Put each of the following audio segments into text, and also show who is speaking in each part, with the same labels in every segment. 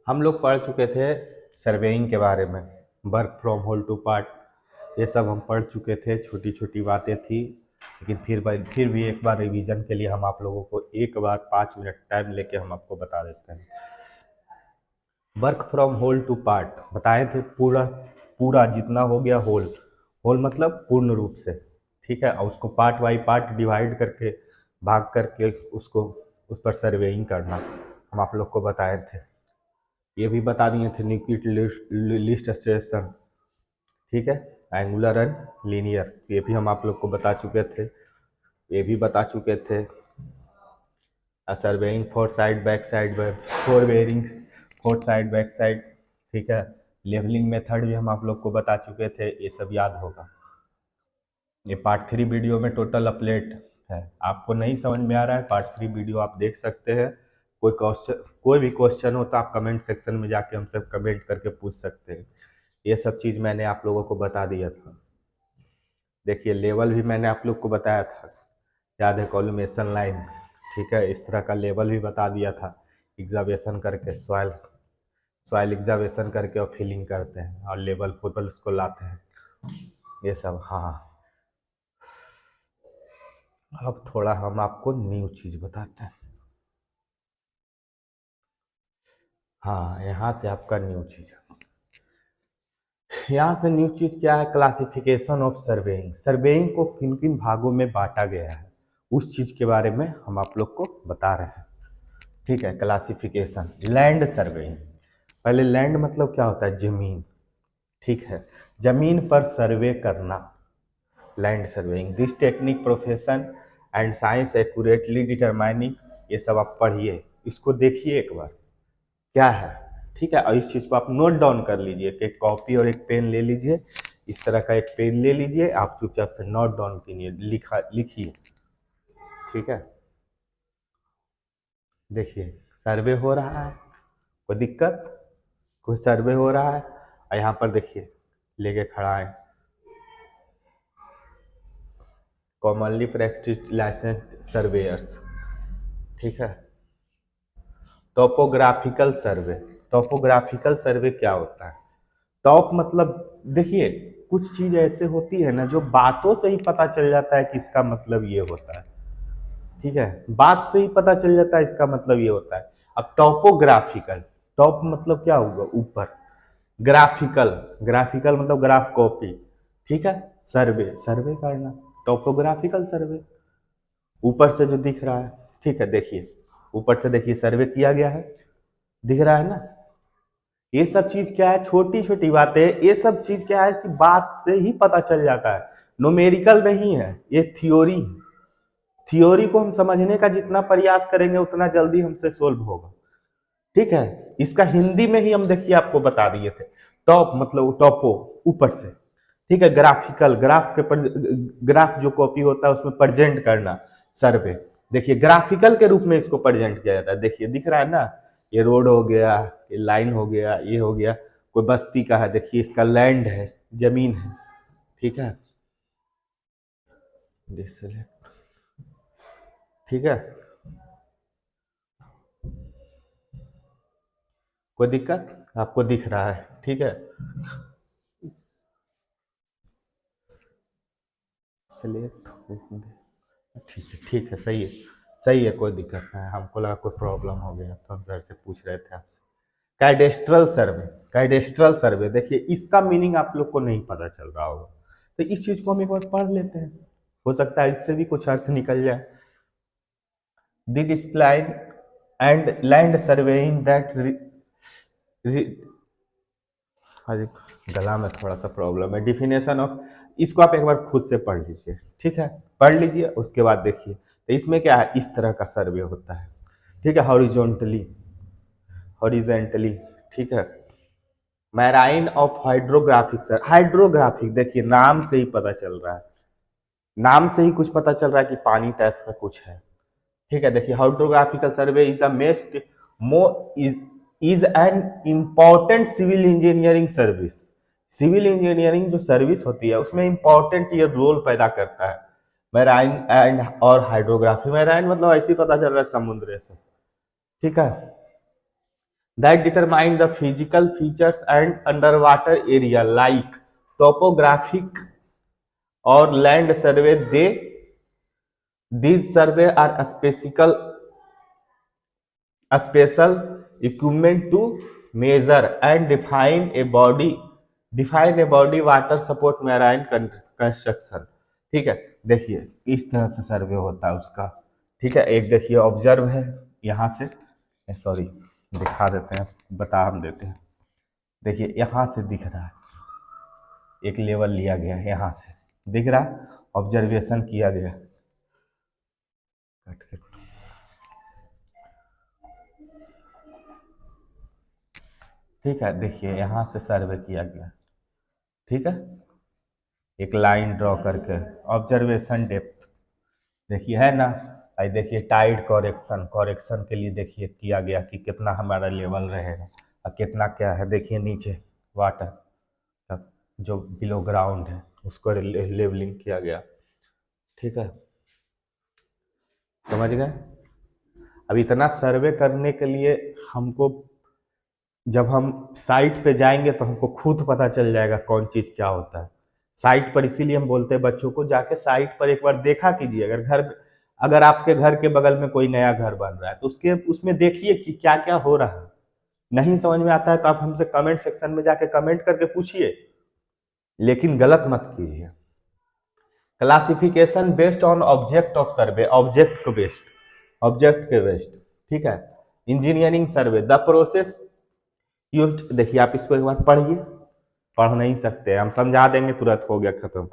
Speaker 1: हम लोग पढ़ चुके थे सर्वेइंग के बारे में, work from whole to part, ये सब हम पढ़ चुके थे। छोटी छोटी बातें थी, लेकिन फिर भी एक बार रिवीजन के लिए हम आप लोगों को एक बार 5 मिनट टाइम लेके हम आपको बता देते हैं। Work from whole to part बताए थे, पूरा पूरा जितना हो गया होल, होल मतलब पूर्ण रूप से, ठीक है। और उसको पार्ट बाई पार्ट डिवाइड करके, भाग करके उसको उस पर सर्वेइंग करना हम आप लोग को बताए थे। ये भी बता दिए थे न्यूक्लिड लिस्ट स्टेशन, ठीक है। एंगुलर एंड लीनियर, ये भी हम आप लोग को बता चुके थे। ये भी बता चुके थे surveying four side back side, four bearing four side back side, ठीक है। लेवलिंग मेथड भी हम आप लोग को बता चुके थे, ये सब याद होगा। ये पार्ट 3 वीडियो में टोटल अपडेट है। आपको नहीं समझ में आ रहा है, पार्ट 3 वीडियो आप देख सकते हैं। कोई भी क्वेश्चन हो तो आप कमेंट सेक्शन में जाके हमसे कमेंट करके पूछ सकते हैं। ये सब चीज़ मैंने आप लोगों को बता दिया था। देखिए लेवल भी मैंने आप लोग को बताया था, याद है, कॉलुमेशन लाइन, ठीक है। इस तरह का लेवल भी बता दिया था। एग्जावेशन करके सॉइल सॉइल एग्जावेशन करके और फिलिंग करते हैं और लेवल फोटल्स को लाते हैं, ये सब। हाँ, अब थोड़ा हम आपको न्यू चीज़ बताते हैं। हाँ, यहाँ से आपका न्यू चीज़, यहाँ से न्यू चीज़ क्या है? Classification of surveying. सर्वेइंग को किन किन भागों में बांटा गया है, उस चीज़ के बारे में हम आप लोग को बता रहे हैं, ठीक है। Classification, land surveying. पहले लैंड मतलब क्या होता है? जमीन, ठीक है। जमीन पर सर्वे करना, land surveying. This technique profession and science accurately determining, ये सब आप पढ़िए, इसको देखिए एक बार क्या है, ठीक है। और इस चीज़ को आप नोट डाउन कर लीजिए, कि एक कॉपी और एक पेन ले लीजिए, इस तरह का एक पेन ले लीजिए, आप चुपचाप से नोट डाउन कीजिए, लिखिए, ठीक है। देखिए सर्वे हो रहा है, कोई दिक्कत? कोई सर्वे हो रहा है, और यहाँ पर देखिए लेके खड़ा है, कॉमनली प्रैक्टिस लाइसेंस्ड सर्वेयर्स, ठीक है। टोपोग्राफिकल सर्वे, टोपोग्राफिकल सर्वे क्या होता है? टॉप मतलब, देखिए कुछ चीज ऐसे होती है ना, जो बातों से ही पता चल जाता है कि इसका मतलब ये होता है, ठीक है। बात से ही पता चल जाता है इसका मतलब ये होता है। अब टॉपोग्राफिकल, टॉप मतलब क्या होगा? ऊपर। ग्राफिकल, ग्राफिकल मतलब ग्राफ कॉपी, ठीक है। सर्वे, सर्वे करना, टॉपोग्राफिकल सर्वे, ऊपर से जो दिख रहा है, ठीक है। देखिए ऊपर से देखिए सर्वे किया गया है, दिख रहा है ना। ये सब चीज क्या है? छोटी छोटी बातें, ये सब चीज क्या है कि बात से ही पता चल जाता है, न्यूमेरिकल नहीं है, ये थ्योरी है। थ्योरी को हम समझने का जितना प्रयास करेंगे उतना जल्दी हमसे सोल्व होगा, ठीक है। इसका हिंदी में ही हम देखिए आपको बता दिए थे। टॉप मतलब टॉपो, ऊपर से, ठीक है। ग्राफिकल, ग्राफ के ग्राफ जो कॉपी होता है उसमें प्रेजेंट करना, सर्वे। देखिए ग्राफिकल के रूप में इसको प्रेजेंट किया जाता है, देखिए दिख रहा है ना, ये रोड हो गया, ये लाइन हो गया, ये हो गया, कोई बस्ती का है, देखिए इसका लैंड है, जमीन है, ठीक है। ठीक है, कोई दिक्कत? आपको दिख रहा है, ठीक है। सिलेक्ट, ठीक है, ठीक है, सही है, सही है, कोई दिक्कत नहीं है। हमको लगा कोई प्रॉब्लम हो गया तो हम सर से पूछ रहे थे आपसे। कैडेस्ट्रल सर्वे, कैडेस्ट्रल सर्वे, देखिए इसका मीनिंग आप लोग को नहीं पता चल रहा होगा, तो इस चीज को हम एक बार पढ़ लेते हैं, हो सकता है इससे भी कुछ अर्थ निकल जाए। The discipline and land surveying that, अरे गला में थोड़ा सा प्रॉब्लम है। डिफिनेशन ऑफ, इसको आप एक बार खुद से पढ़ लीजिए, ठीक है। पढ़ लीजिए, उसके बाद देखिए तो इसमें क्या है, इस तरह का सर्वे होता है, ठीक है। हॉरिजॉन्टली, हॉरिजेंटली, ठीक है। Marine of hydrographic sir, hydrographic देखिए नाम से ही पता चल रहा है, नाम से ही कुछ पता चल रहा है कि पानी टाइप का कुछ है, ठीक है। देखिए hydrographical survey is the most मो is an important civil engineering service. Civil engineering जो सर्विस होती है उसमें इंपॉर्टेंट ये रोल पैदा करता है। मैराइन एंड और हाइड्रोग्राफी, मैराइन मतलब ऐसे ही पता चल रहा है समुद्र से, ठीक है। that determine the physical features and underwater area like topographic or land survey. These survey are special equipment to measure and define a body water support marine construction. ठीक है, देखिए इस तरह से सर्वे होता है उसका। ठीक है, एक देखिए ऑब्जर्व है यहाँ से, सॉरी दिखा देते हैं, बता हम देते हैं। देखिए यहाँ से दिख रहा है, एक लेवल लिया गया है, यहाँ से दिख रहा है, ऑब्जर्वेशन किया गया। कट कट ठीक है, देखिए यहाँ से सर्वे किया गया। ठीक है, एक लाइन ड्रॉ करके ऑब्जर्वेशन डेप्थ देखिए है ना। आई देखिए टाइड कॉरेक्शन के लिए देखिए किया गया कि कितना हमारा लेवल रहेगा और कितना क्या है। देखिए नीचे वाटर जो बिलो ग्राउंड है उसको लेवलिंग किया गया। ठीक है, समझ गए। अब इतना सर्वे करने के लिए हमको, जब हम साइट पे जाएंगे तो हमको खुद पता चल जाएगा कौन चीज़ क्या होता है साइट पर। इसीलिए हम बोलते हैं बच्चों को जाके साइट पर एक बार देखा कीजिए। अगर आपके घर के बगल में कोई नया घर बन रहा है तो उसमें देखिए कि क्या क्या हो रहा है। नहीं समझ में आता है तो आप हमसे कमेंट सेक्शन में जाके कमेंट करके पूछिए, लेकिन गलत मत कीजिए। Classification based on object of survey, object के बेस्ड। ठीक है, engineering survey the process use. देखिए आप इसको एक बार पढ़िए, पढ़ नहीं सकते हम समझा देंगे तुरंत हो गया खत्म।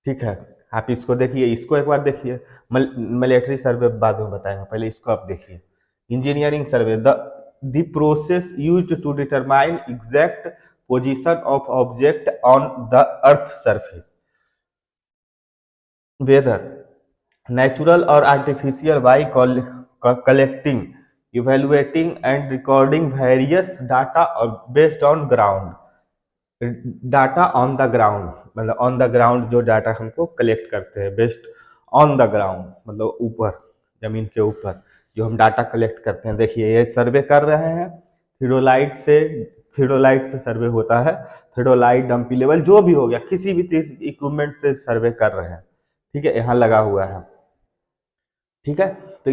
Speaker 1: ठीक है, आप इसको देखिए, इसको एक बार देखिए। मिलिट्री सर्वे बाद में बताएंगे, पहले इसको आप देखिए। Engineering survey the process used to determine exact position of object on the earth surface, whether natural और artificial, by collecting evaluating and recording various data based on ground. Data on the ground मतलब on the ground जो data हमको collect करते हैं, based on the ground मतलब ऊपर, जमीन के ऊपर जो हम डाटा कलेक्ट करते हैं। देखिए ये सर्वे कर रहे हैं थियोडोलाइट से सर्वे होता है। थियोडोलाइट डंपी लेवल जो भी हो गया, किसी भी इक्विपमेंट से सर्वे कर रहे हैं। ठीक है, यहाँ लगा हुआ है। ठीक है, तो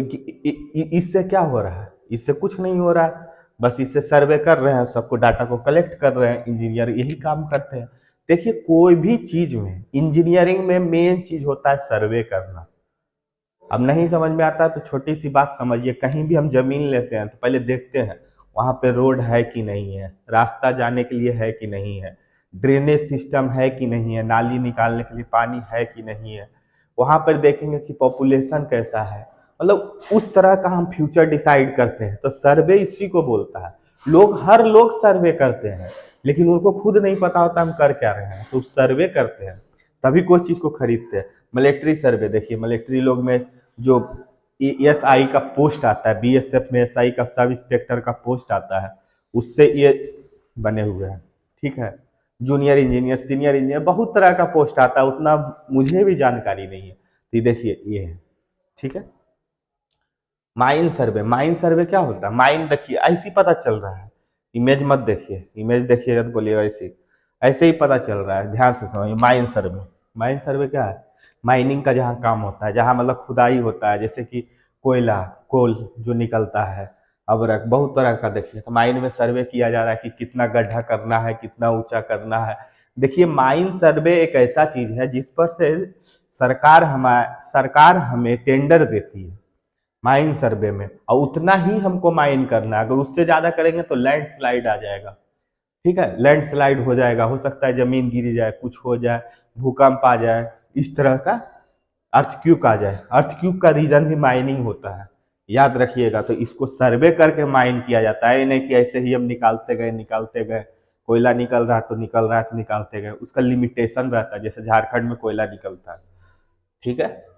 Speaker 1: इससे क्या हो रहा है? इससे कुछ नहीं हो रहा है, बस इससे सर्वे कर रहे हैं, सबको डाटा को कलेक्ट कर रहे हैं। इंजीनियर यही काम करते हैं। देखिए कोई भी चीज में, इंजीनियरिंग में मेन चीज होता है सर्वे करना। अब नहीं समझ में आता तो छोटी सी बात समझिए, कहीं भी हम जमीन लेते हैं तो पहले देखते हैं वहां पे रोड है कि नहीं है, रास्ता जाने के लिए है कि नहीं है, ड्रेनेज सिस्टम है कि नहीं है, नाली निकालने के लिए पानी है कि नहीं है। वहां पर देखेंगे कि पॉपुलेशन कैसा है, मतलब उस तरह का हम फ्यूचर डिसाइड करते हैं। तो सर्वे इसी को बोलता है। हर लोग सर्वे करते हैं, लेकिन उनको खुद नहीं पता होता हम कर क्या रहे हैं, तो सर्वे करते हैं तभी कोई चीज को खरीदते हैं। मिलिट्री सर्वे देखिए, मिलिट्री लोग में जो एसआई का पोस्ट आता है, बीएसएफ में एसआई का सब इंस्पेक्टर का पोस्ट आता है, उससे ये बने हुए हैं। ठीक है, जूनियर इंजीनियर, सीनियर इंजीनियर, बहुत तरह का पोस्ट आता है, उतना मुझे भी जानकारी नहीं है। तो देखिए ये है। ठीक है, माइन सर्वे क्या होता है? माइन देखिए ऐसे ही पता चल रहा है, इमेज मत देखिए, इमेज देखिएगा तो बोलिएगा ऐसे ऐसे ही पता चल रहा है। ध्यान से समझिए, माइन सर्वे क्या है? माइनिंग का जहाँ काम होता है, जहाँ मतलब खुदाई होता है, जैसे कि कोल जो निकलता है, अबरक बहुत तरह का। देखिए तो माइन में सर्वे किया जा रहा है कि कितना गड्ढा करना है, कितना ऊंचा करना है। देखिए माइन सर्वे एक ऐसा चीज है जिस पर से सरकार हमें टेंडर देती है माइन सर्वे में, और उतना ही हमको माइन करना है। अगर उससे ज्यादा करेंगे तो लैंडस्लाइड आ जाएगा। ठीक है, लैंडस्लाइड हो जाएगा, हो सकता है जमीन गिर जाए, कुछ हो जाए, भूकंप आ जाए, इस तरह का अर्थक्यूक आ जाए। अर्थक्यूक का रीजन भी माइनिंग होता है, याद रखिएगा। तो इसको सर्वे करके माइन किया जाता है, नहीं कि ऐसे ही हम निकालते गए, कोयला निकल रहा तो निकल रहा है तो निकालते गए। उसका लिमिटेशन रहता है, जैसे झारखंड में कोयला निकलता है। ठीक है,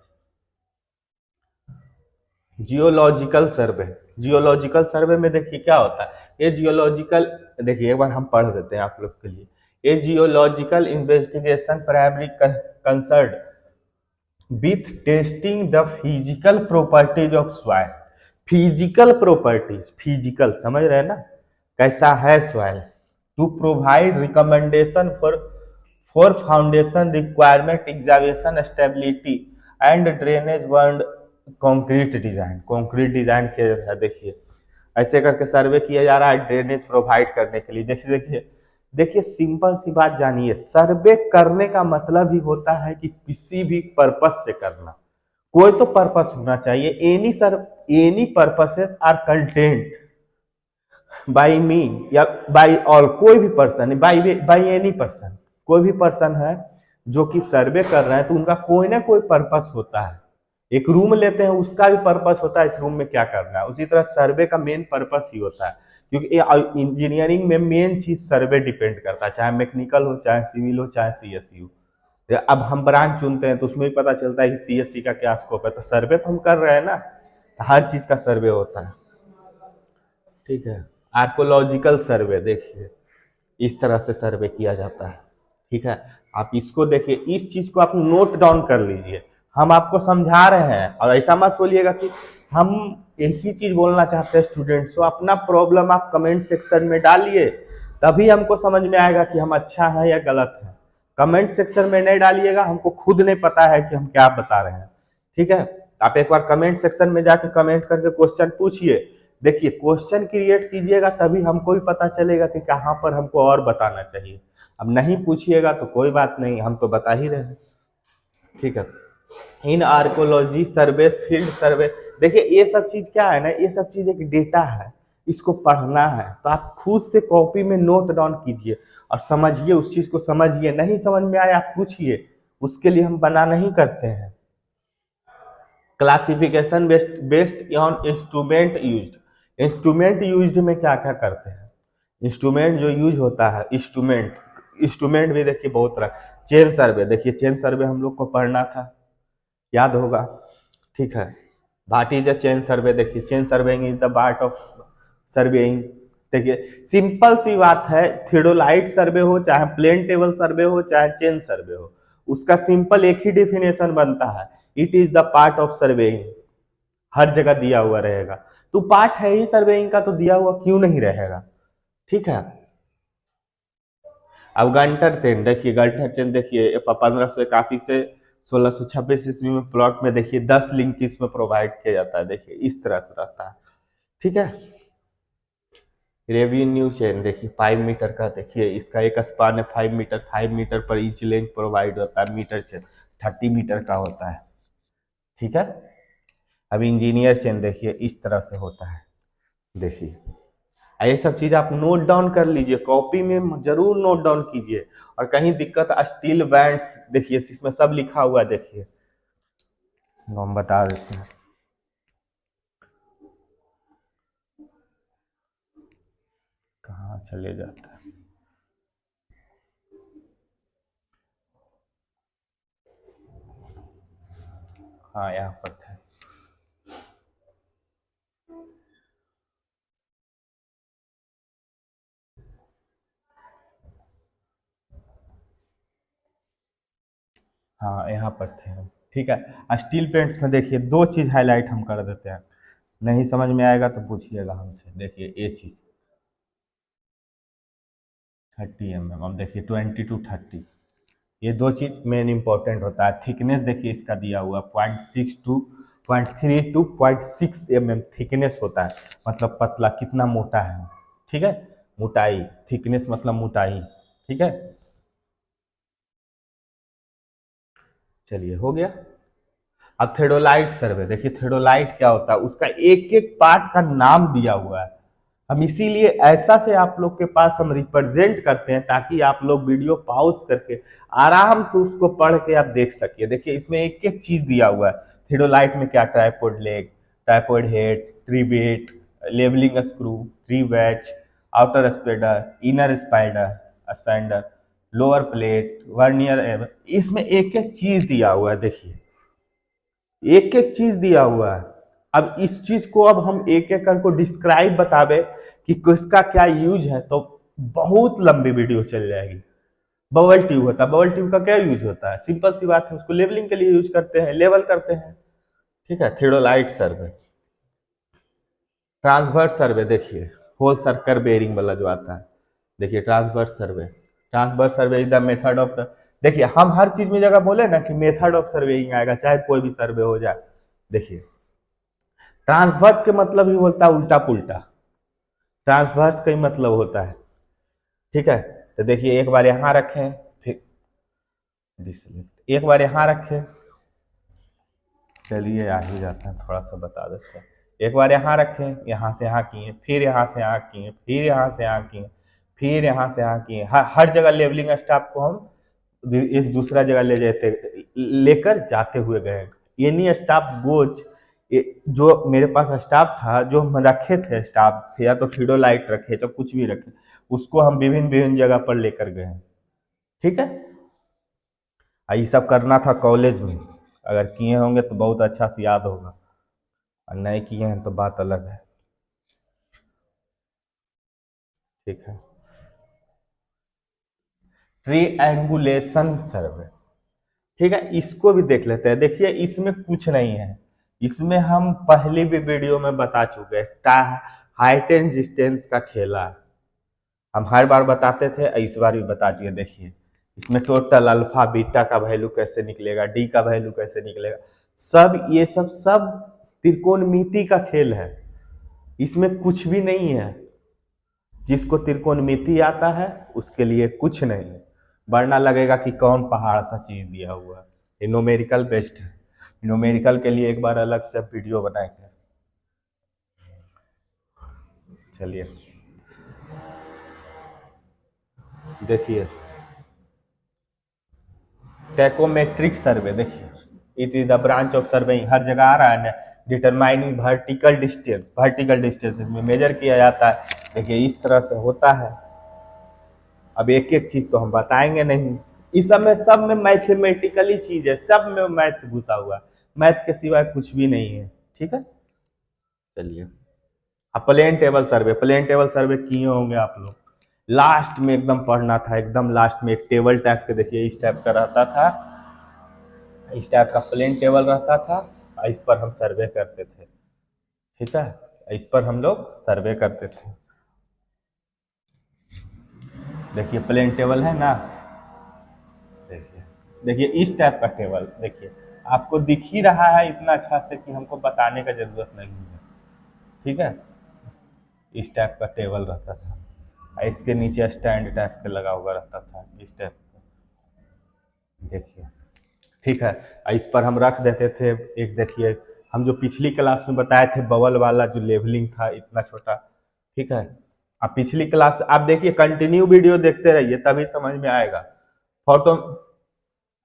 Speaker 1: जियोलॉजिकल सर्वे में देखिए क्या होता है। ये जियोलॉजिकल, देखिए एक बार हम पढ़ देते हैं आप लोग के लिए। ये geological investigation primary concern with testing the physical properties of soil. Physical properties, physical समझ रहे हैं ना, कैसा है soil, to provide recommendation for foundation requirement excavation stability and drainage word concrete design के देखिए ऐसे करके सर्वे किया जा रहा है ड्रेनेज प्रोवाइड करने के लिए। देखिए देखिए देखिए सिंपल सी बात जानिए, सर्वे करने का मतलब ही होता है कि किसी भी पर्पस से करना, कोई तो पर्पस होना चाहिए। Any purposes are content by me या बाई और कोई भी पर्सन, बाई एनी पर्सन, कोई भी पर्सन है जो कि सर्वे कर रहे हैं तो उनका कोई ना कोई पर्पस होता है। एक रूम लेते हैं उसका भी पर्पस होता है इस रूम में क्या करना है, उसी तरह सर्वे का मेन पर्पस ही होता है। क्योंकि इंजीनियरिंग में मेन चीज सर्वे डिपेंड करता है, चाहे मैकेनिकल हो, चाहे सिविल हो, चाहे सीएससी हो। अब हम ब्रांच चुनते हैं तो उसमें भी पता चलता है कि सीएससी का क्या स्कोप है, तो सर्वे तो हम कर रहे हैं ना, तो हर चीज का सर्वे होता है। ठीक है, आर्कोलॉजिकल सर्वे देखिए इस तरह से सर्वे किया जाता है। ठीक है, आप इसको देखिए, इस चीज को आप नोट डाउन कर लीजिए। हम आपको समझा रहे हैं और ऐसा मत बोलिएगा कि हम एक ही चीज बोलना चाहते हैं स्टूडेंट्स को। अपना प्रॉब्लम आप कमेंट सेक्शन में डालिए, तभी हमको समझ में आएगा कि हम अच्छा है या गलत है। कमेंट सेक्शन में नहीं डालिएगा, हमको खुद नहीं पता है कि हम क्या बता रहे हैं। ठीक है, आप एक बार कमेंट सेक्शन में जाके कमेंट करके क्वेश्चन पूछिए। देखिए क्वेश्चन क्रिएट कीजिएगा तभी हमको भी पता चलेगा कि कहाँ पर हमको और बताना चाहिए। अब नहीं पूछिएगा तो कोई बात नहीं, हम तो बता ही रहे हैं। ठीक है, इन आर्कोलॉजी सर्वे, फील्ड सर्वे, देखिए ये सब चीज क्या है ना, ये सब चीज एक डेटा है, इसको पढ़ना है तो आप खुद से कॉपी में नोट डाउन कीजिए और समझिए, उस चीज को समझिए। नहीं समझ में आया आप पूछिए, उसके लिए हम बना नहीं करते हैं। Classification based on instrument used, instrument used में क्या क्या करते हैं, इंस्ट्रूमेंट जो यूज होता है, इंस्ट्रूमेंट भी देखिए बहुत तरह। चेन सर्वे, देखिए चेन सर्वे हम लोग को पढ़ना था, याद होगा। ठीक है, what is a chain survey, देखिए chain surveying is the part of surveying. देखिए सिंपल सी बात है, थियोडोलाइट सर्वे हो, चाहे प्लेन टेबल सर्वे हो, चाहे चेन सर्वे हो, उसका सिंपल एक ही डेफिनेशन बनता है, it is the part of surveying. हर जगह दिया हुआ रहेगा, तो पार्ट है ही सर्वेइंग का, तो दिया हुआ क्यों नहीं रहेगा। ठीक है, अब गंटर चेन देखिए, गंटर चेन देखिए 1581 से 1626 ईस्वी में प्लॉट में देखिए 10 लिंक इसमें प्रोवाइड किया जाता है, देखिए इस तरह से रहता है। ठीक है, रेवेन्यू चेन देखिए 5 मीटर का, देखिए इसका एक स्पान है 5 मीटर, 5 मीटर पर इंच लेंथ प्रोवाइड होता है। मीटर चेन 30 मीटर का होता है। ठीक है, अब इंजीनियर चेन देखिए इस तरह से होता है। देखिए ये सब चीज आप नोट डाउन कर लीजिए, कॉपी में जरूर नोट डाउन कीजिए। और कहीं दिक्कत, स्टील बैंड्स देखिए इसमें सब लिखा हुआ है, देखिए हम बता देते हैं। कहाँ चले जाता है, हाँ यहाँ पर है। हाँ यहाँ पर थे हम। ठीक है, स्टील पेंट्स में देखिए दो चीज हाईलाइट हम कर देते हैं, नहीं समझ में आएगा तो पूछिएगा हमसे। देखिए ये चीज 30 mm, अब देखिए 20 to 30, ये दो चीज मेन इंपॉर्टेंट होता है। थिकनेस देखिए इसका दिया हुआ 0.3 to 0.6 mm थिकनेस होता है, मतलब पतला कितना मोटा है। ठीक है, मोटाई, थिकनेस मतलब मोटाई। ठीक है, चलिए हो गया। अब थेडोलाइट सर्वे देखिए, थेडोलाइट क्या होता है, उसका एक एक पार्ट का नाम दिया हुआ है। हम इसीलिए ऐसा से आप लोग के पास हम रिप्रेजेंट करते हैं ताकि आप लोग वीडियो पॉज करके आराम से उसको पढ़ के आप देख सकिए। देखिए इसमें एक एक चीज दिया हुआ है, थेडोलाइट में क्या, tripod leg, tripod head, trivet, levelling screw, tribrach, outer spindle, inner spindle spindle, lower plate, vernier, इसमें एक एक चीज दिया हुआ है। देखिए एक एक चीज दिया हुआ है। अब इस चीज को अब हम एक एक करके डिस्क्राइब बतावे कि किसका क्या यूज है तो बहुत लंबी वीडियो चल जाएगी। बबल ट्यूब होता है, बबल ट्यूब का क्या यूज होता है, सिंपल सी बात है, उसको लेवलिंग के लिए यूज करते हैं, लेवल करते हैं। ठीक है, थेडोलाइट सर्वे, ट्रांसवर्स सर्वे देखिए होल सर्कल बेयरिंग वाला जो आता है, देखिए transverse survey. Transverse survey is the method of the, देखिए हम हर चीज में जगह बोले ना कि मेथड ऑफ सर्वेइंग आएगा, चाहे कोई भी सर्वे हो जाए। देखिए ट्रांसवर्स के मतलब ही होता है उल्टा पुल्टा, ट्रांसवर्स का ही मतलब होता है, ठीक है। तो देखिए एक बार यहाँ रखें, फिर एक बार यहाँ रखें, चलिए आ ही जाता है, थोड़ा सा बता देते हैं। एक बार यहाँ रखें, यहाँ से यहाँ किए, फिर यहाँ से यहाँ किए, फिर यहाँ से यहाँ किए, फिर यहाँ से यहाँ किए, हर जगह लेवलिंग स्टाफ को हम एक दूसरा जगह ले जाते, लेकर जाते हुए गए। एनी स्टाफ गोज, जो मेरे पास स्टाफ था, जो हम रखे थे स्टाफ से, या तो फिडोलाइट रखे चाहे कुछ भी रखे, उसको हम विभिन्न विभिन्न जगह पर लेकर गए, ठीक है। ये सब करना था कॉलेज में, अगर किए होंगे तो बहुत अच्छा से याद होगा, और नहीं किए हैं तो बात अलग है, ठीक है। ट्रीएंगुलेशन सर्वे, ठीक है, इसको भी देख लेते हैं। देखिए इसमें कुछ नहीं है, इसमें हम पहले भी वीडियो में बता चुके हैं, हाइट एंड डिस्टेंस का खेला है, हम हर बार बताते थे, इस बार भी बता दिए। देखिए इसमें टोटल अल्फा बीटा का वैल्यू कैसे निकलेगा, डी का वैल्यू कैसे निकलेगा, सब ये सब त्रिकोणमिति का खेल है, इसमें कुछ भी नहीं है। जिसको त्रिकोणमिति आता है उसके लिए कुछ नहीं है, वरना लगेगा कि कौन पहाड़ सा चीज दिया हुआ है। ये न्यूमेरिकल बेस्ड है, न्यूमेरिकल के लिए एक बार अलग से वीडियो बनाएंगे। चलिए देखिए टैकोमेट्रिक सर्वे, देखिए it is the branch of surveying, हर जगह आ रहा है ना, determining vertical distance, vertical distance इसमें मेजर किया जाता है। देखिए इस तरह से होता है, अब एक एक चीज तो हम बताएंगे नहीं, इस सब में मैथमेटिकली चीज है, सब में मैथ घुसा हुआ है, मैथ के सिवाय कुछ भी नहीं है, ठीक है। चलिए अब plane table survey, plane table survey किए होंगे आप लोग, लास्ट में एकदम पढ़ना था, एकदम लास्ट में एक टेबल टाइप के, देखिए इस टाइप का रहता था, इस टाइप का प्लेन टेबल रहता था, इस पर हम सर्वे करते थे, ठीक है, इस पर हम लोग सर्वे करते थे। देखिए प्लेन टेबल है ना, देखिए देखिए इस टाइप का टेबल, देखिए आपको दिख ही रहा है इतना अच्छा से कि हमको बताने का जरूरत नहीं है, ठीक है। इस टाइप का टेबल रहता था, इसके नीचे स्टैंड टाइप का लगा हुआ रहता था, इस टाइप का, देखिए, ठीक है। इस पर हम रख देते थे एक, देखिए हम जो पिछली क्लास में बताए थे बबल वाला जो लेवलिंग था इतना छोटा, ठीक है। अब पिछली क्लास आप देखिए, कंटिन्यू वीडियो देखते रहिए तभी समझ में आएगा।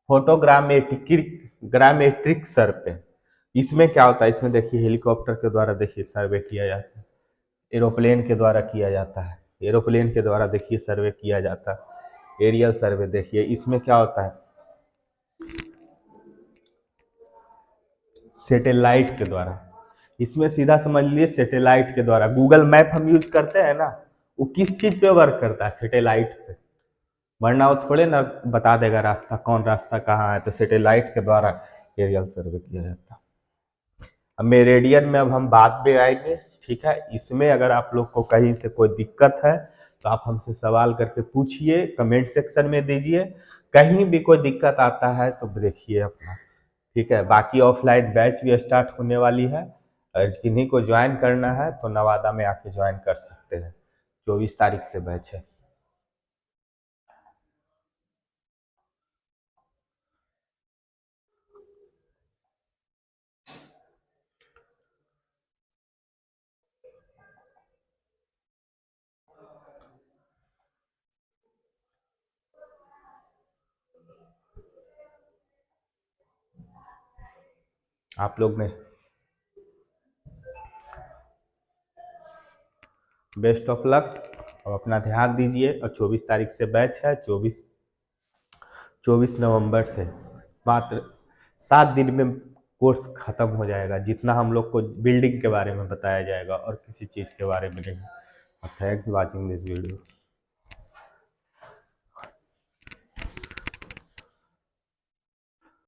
Speaker 1: फोटो ग्रामेट्रिक सर्वे, इसमें क्या होता है, इसमें देखिए हेलीकॉप्टर के द्वारा देखिए सर्वे किया जाता है, एरोप्लेन के द्वारा किया जाता है, एरोप्लेन के द्वारा देखिए सर्वे किया जाता है, एरियल सर्वे। देखिए इसमें क्या होता है, सैटेलाइट के द्वारा, इसमें सीधा समझ लिए सैटेलाइट के द्वारा, गूगल मैप हम यूज करते हैं ना, वो किस चीज पे वर्क करता है, सैटेलाइट पे, वरना वो थोड़े ना बता देगा रास्ता, कौन रास्ता कहाँ है, तो सैटेलाइट के द्वारा एरियल सर्वे किया जाता है। अब मेरेडियन में अब हम बाद में आएंगे, ठीक है। इसमें अगर आप लोग को कहीं से कोई दिक्कत है तो आप हमसे सवाल करके पूछिए, कमेंट सेक्शन में दीजिए, कहीं भी कोई दिक्कत आता है तो देखिए अपना, ठीक है। बाकी ऑफलाइन बैच भी स्टार्ट होने वाली है, और किन्हीं को ज्वाइन करना है तो नवादा में आके ज्वाइन कर सकते हैं, 24 तारीख से बैच है। आप लोग ने बेस्ट ऑफ लक, और अपना ध्यान दीजिए, और 24 तारीख से बैच है, 24 नवंबर से, मात्र 7 दिन में कोर्स खत्म हो जाएगा, जितना हम लोग को बिल्डिंग के बारे में बताया जाएगा और किसी चीज़ के बारे में नहीं। Thanks watching this video.